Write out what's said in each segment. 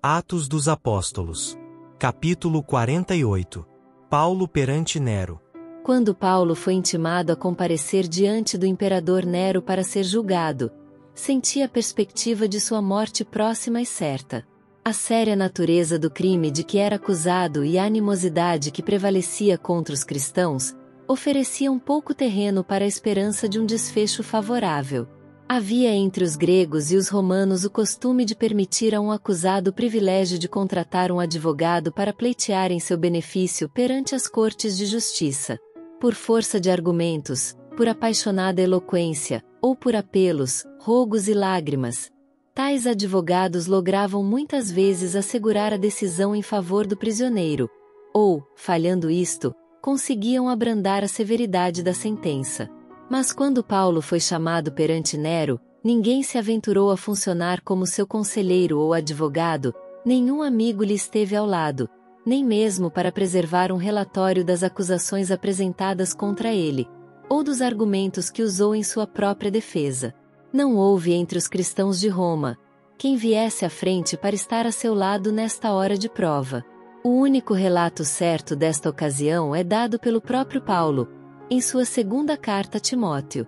Atos dos Apóstolos. Capítulo 48. Paulo perante Nero. Quando Paulo foi intimado a comparecer diante do imperador Nero para ser julgado, sentia a perspectiva de sua morte próxima e certa. A séria natureza do crime de que era acusado e a animosidade que prevalecia contra os cristãos, ofereciam pouco terreno para a esperança de um desfecho favorável. Havia entre os gregos e os romanos o costume de permitir a um acusado o privilégio de contratar um advogado para pleitear em seu benefício perante as cortes de justiça. Por força de argumentos, por apaixonada eloquência, ou por apelos, rogos e lágrimas, tais advogados logravam muitas vezes assegurar a decisão em favor do prisioneiro, ou, falhando isto, conseguiam abrandar a severidade da sentença. Mas quando Paulo foi chamado perante Nero, ninguém se aventurou a funcionar como seu conselheiro ou advogado, nenhum amigo lhe esteve ao lado, nem mesmo para preservar um relatório das acusações apresentadas contra ele, ou dos argumentos que usou em sua própria defesa. Não houve entre os cristãos de Roma quem viesse à frente para estar a seu lado nesta hora de prova. O único relato certo desta ocasião é dado pelo próprio Paulo, em sua segunda carta a Timóteo.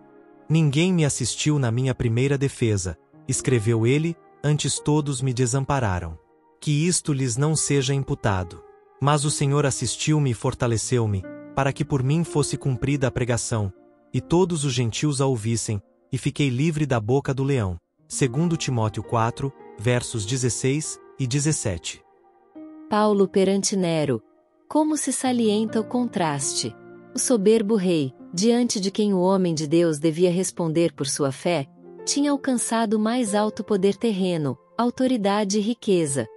Ninguém me assistiu na minha primeira defesa, escreveu ele, antes todos me desampararam. Que isto lhes não seja imputado. Mas o Senhor assistiu-me e fortaleceu-me, para que por mim fosse cumprida a pregação, e todos os gentios a ouvissem, e fiquei livre da boca do leão. 2 Timóteo 4, versos 16 e 17. Paulo perante Nero. Como se salienta o contraste. O soberbo rei, diante de quem o homem de Deus devia responder por sua fé, tinha alcançado o mais alto poder terreno, autoridade e riqueza,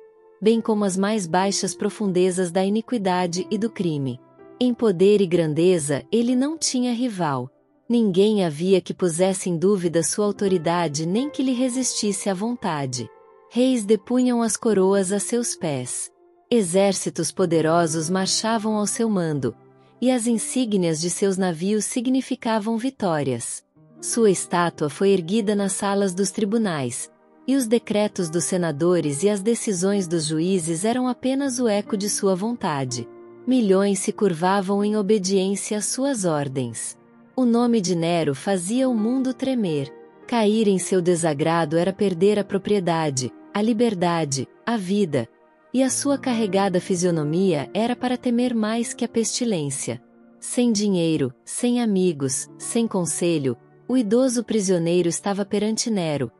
bem como as mais baixas profundezas da iniquidade e do crime. Em poder e grandeza ele não tinha rival. Ninguém havia que pusesse em dúvida sua autoridade nem que lhe resistisse à vontade. Reis depunham as coroas a seus pés. Exércitos poderosos marchavam ao seu mando, e as insígnias de seus navios significavam vitórias. Sua estátua foi erguida nas salas dos tribunais, e os decretos dos senadores e as decisões dos juízes eram apenas o eco de sua vontade. Milhões se curvavam em obediência às suas ordens. O nome de Nero fazia o mundo tremer. Cair em seu desagrado era perder a propriedade, a liberdade, a vida, e a sua carregada fisionomia era para temer mais que a pestilência. Sem dinheiro, sem amigos, sem conselho, o idoso prisioneiro estava perante Nero,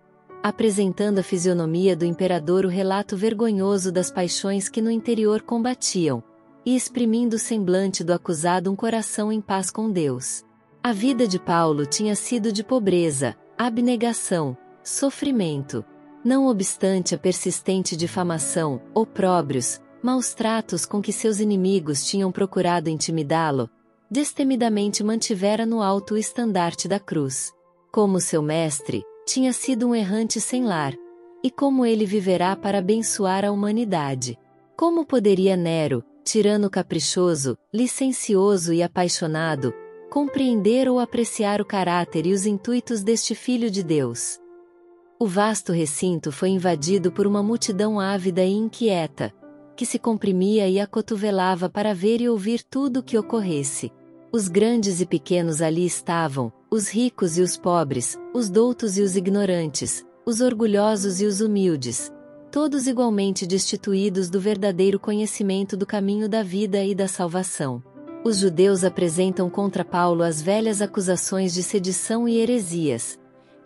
apresentando a fisionomia do imperador o relato vergonhoso das paixões que no interior combatiam, e exprimindo o semblante do acusado um coração em paz com Deus. A vida de Paulo tinha sido de pobreza, abnegação, sofrimento. Não obstante a persistente difamação, opróbrios, maus tratos com que seus inimigos tinham procurado intimidá-lo, destemidamente mantivera no alto o estandarte da cruz. Como seu mestre, tinha sido um errante sem lar, e como ele viverá para abençoar a humanidade. Como poderia Nero, tirano caprichoso, licencioso e apaixonado, compreender ou apreciar o caráter e os intuitos deste Filho de Deus? O vasto recinto foi invadido por uma multidão ávida e inquieta, que se comprimia e acotovelava para ver e ouvir tudo o que ocorresse. Os grandes e pequenos ali estavam, os ricos e os pobres, os doutos e os ignorantes, os orgulhosos e os humildes, todos igualmente destituídos do verdadeiro conhecimento do caminho da vida e da salvação. Os judeus apresentam contra Paulo as velhas acusações de sedição e heresias,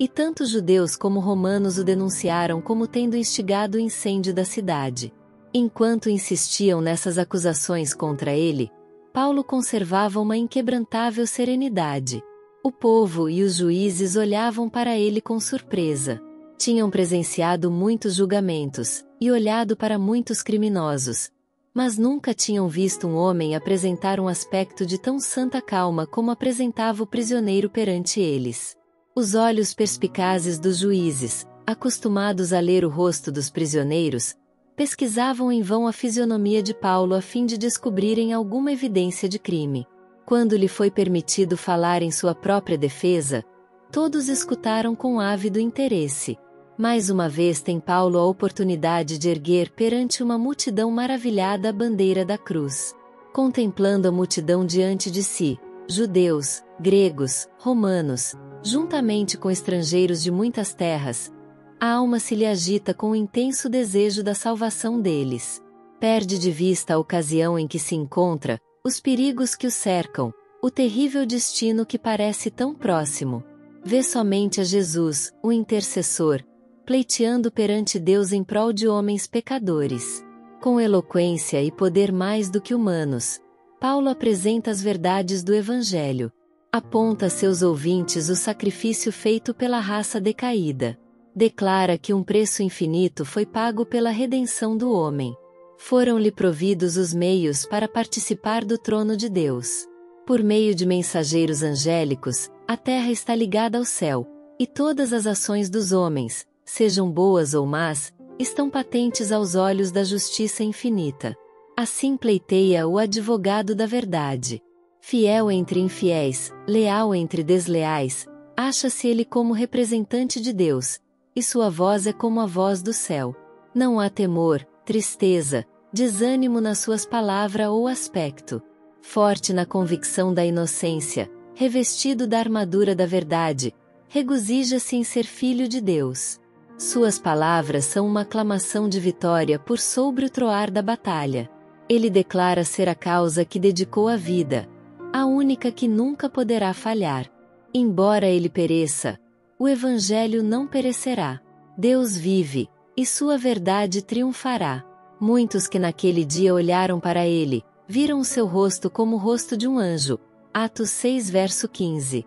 e tanto judeus como romanos o denunciaram como tendo instigado o incêndio da cidade. Enquanto insistiam nessas acusações contra ele, Paulo conservava uma inquebrantável serenidade. O povo e os juízes olhavam para ele com surpresa. Tinham presenciado muitos julgamentos, e olhado para muitos criminosos, mas nunca tinham visto um homem apresentar um aspecto de tão santa calma como apresentava o prisioneiro perante eles. Os olhos perspicazes dos juízes, acostumados a ler o rosto dos prisioneiros, pesquisavam em vão a fisionomia de Paulo a fim de descobrirem alguma evidência de crime. Quando lhe foi permitido falar em sua própria defesa, todos escutaram com ávido interesse. Mais uma vez tem Paulo a oportunidade de erguer perante uma multidão maravilhada a bandeira da cruz. Contemplando a multidão diante de si, judeus, gregos, romanos, juntamente com estrangeiros de muitas terras, a alma se lhe agita com o intenso desejo da salvação deles. Perde de vista a ocasião em que se encontra, os perigos que o cercam, o terrível destino que parece tão próximo. Vê somente a Jesus, o intercessor, pleiteando perante Deus em prol de homens pecadores. Com eloquência e poder mais do que humanos, Paulo apresenta as verdades do Evangelho. Aponta a seus ouvintes o sacrifício feito pela raça decaída. Declara que um preço infinito foi pago pela redenção do homem. Foram-lhe providos os meios para participar do trono de Deus. Por meio de mensageiros angélicos, a terra está ligada ao céu, e todas as ações dos homens, sejam boas ou más, estão patentes aos olhos da justiça infinita. Assim pleiteia o advogado da verdade. Fiel entre infiéis, leal entre desleais, acha-se ele como representante de Deus, e sua voz é como a voz do céu. Não há temor, tristeza, desânimo nas suas palavras ou aspecto. Forte na convicção da inocência, revestido da armadura da verdade, regozija-se em ser filho de Deus. Suas palavras são uma aclamação de vitória por sobre o troar da batalha. Ele declara ser a causa que dedicou a vida, a única que nunca poderá falhar. Embora ele pereça, o Evangelho não perecerá. Deus vive, e sua verdade triunfará. Muitos que naquele dia olharam para ele, viram o seu rosto como o rosto de um anjo. Atos 6 verso 15.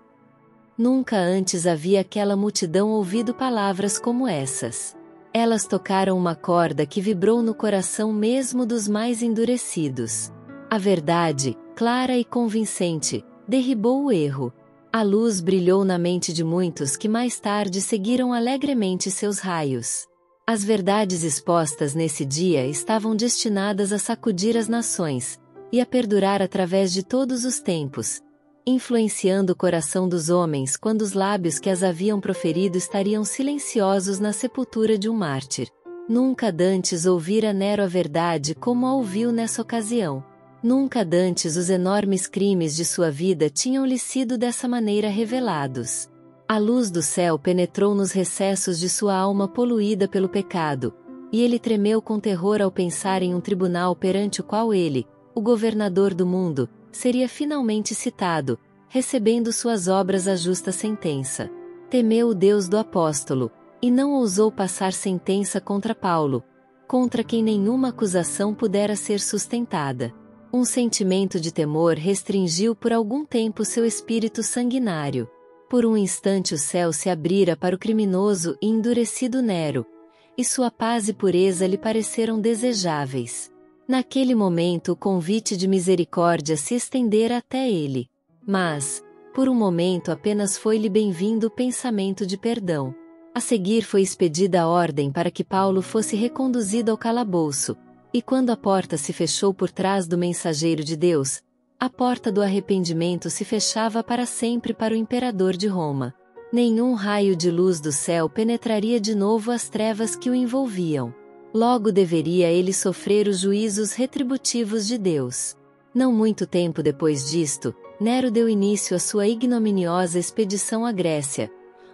Nunca antes havia aquela multidão ouvido palavras como essas. Elas tocaram uma corda que vibrou no coração mesmo dos mais endurecidos. A verdade, clara e convincente, derribou o erro. A luz brilhou na mente de muitos que mais tarde seguiram alegremente seus raios. As verdades expostas nesse dia estavam destinadas a sacudir as nações, e a perdurar através de todos os tempos, influenciando o coração dos homens quando os lábios que as haviam proferido estariam silenciosos na sepultura de um mártir. Nunca dantes ouvira Nero a verdade como a ouviu nessa ocasião. Nunca dantes os enormes crimes de sua vida tinham-lhe sido dessa maneira revelados. A luz do céu penetrou nos recessos de sua alma poluída pelo pecado, e ele tremeu com terror ao pensar em um tribunal perante o qual ele, o governador do mundo, seria finalmente citado, recebendo suas obras a justa sentença. Temeu o Deus do apóstolo, e não ousou passar sentença contra Paulo, contra quem nenhuma acusação pudera ser sustentada. Um sentimento de temor restringiu por algum tempo seu espírito sanguinário. Por um instante o céu se abrira para o criminoso e endurecido Nero, e sua paz e pureza lhe pareceram desejáveis. Naquele momento o convite de misericórdia se estendera até ele. Mas, por um momento apenas foi-lhe bem-vindo o pensamento de perdão. A seguir foi expedida a ordem para que Paulo fosse reconduzido ao calabouço, e quando a porta se fechou por trás do mensageiro de Deus, a porta do arrependimento se fechava para sempre para o imperador de Roma. Nenhum raio de luz do céu penetraria de novo as trevas que o envolviam. Logo deveria ele sofrer os juízos retributivos de Deus. Não muito tempo depois disto, Nero deu início à sua ignominiosa expedição à Grécia,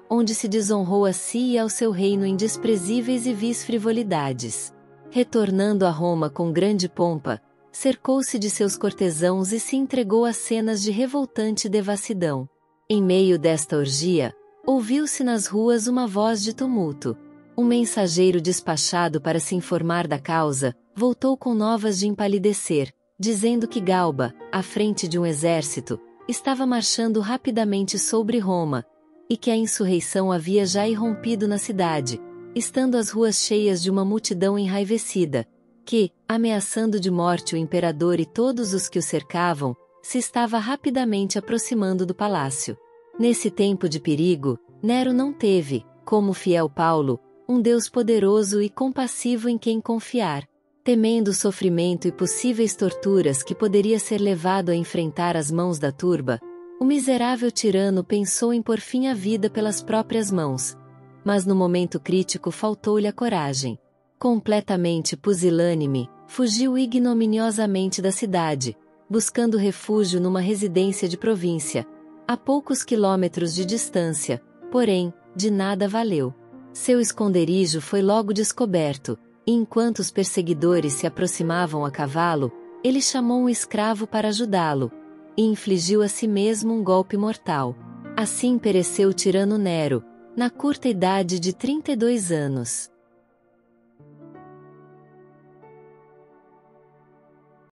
onde se desonrou a si e ao seu reino em desprezíveis e vis frivolidades. Retornando a Roma com grande pompa, cercou-se de seus cortesãos e se entregou a cenas de revoltante devassidão. Em meio desta orgia, ouviu-se nas ruas uma voz de tumulto. Um mensageiro despachado para se informar da causa, voltou com novas de empalidecer, dizendo que Galba, à frente de um exército, estava marchando rapidamente sobre Roma, e que a insurreição havia já irrompido na cidade, estando as ruas cheias de uma multidão enraivecida, que, ameaçando de morte o imperador e todos os que o cercavam, se estava rapidamente aproximando do palácio. Nesse tempo de perigo, Nero não teve, como fiel Paulo, um Deus poderoso e compassivo em quem confiar. Temendo o sofrimento e possíveis torturas que poderia ser levado a enfrentar as mãos da turba, o miserável tirano pensou em pôr fim à vida pelas próprias mãos, mas no momento crítico faltou-lhe a coragem. Completamente pusilânime, fugiu ignominiosamente da cidade, buscando refúgio numa residência de província, a poucos quilômetros de distância, porém, de nada valeu. Seu esconderijo foi logo descoberto, e enquanto os perseguidores se aproximavam a cavalo, ele chamou um escravo para ajudá-lo, e infligiu a si mesmo um golpe mortal. Assim pereceu o tirano Nero, na curta idade de 32 anos.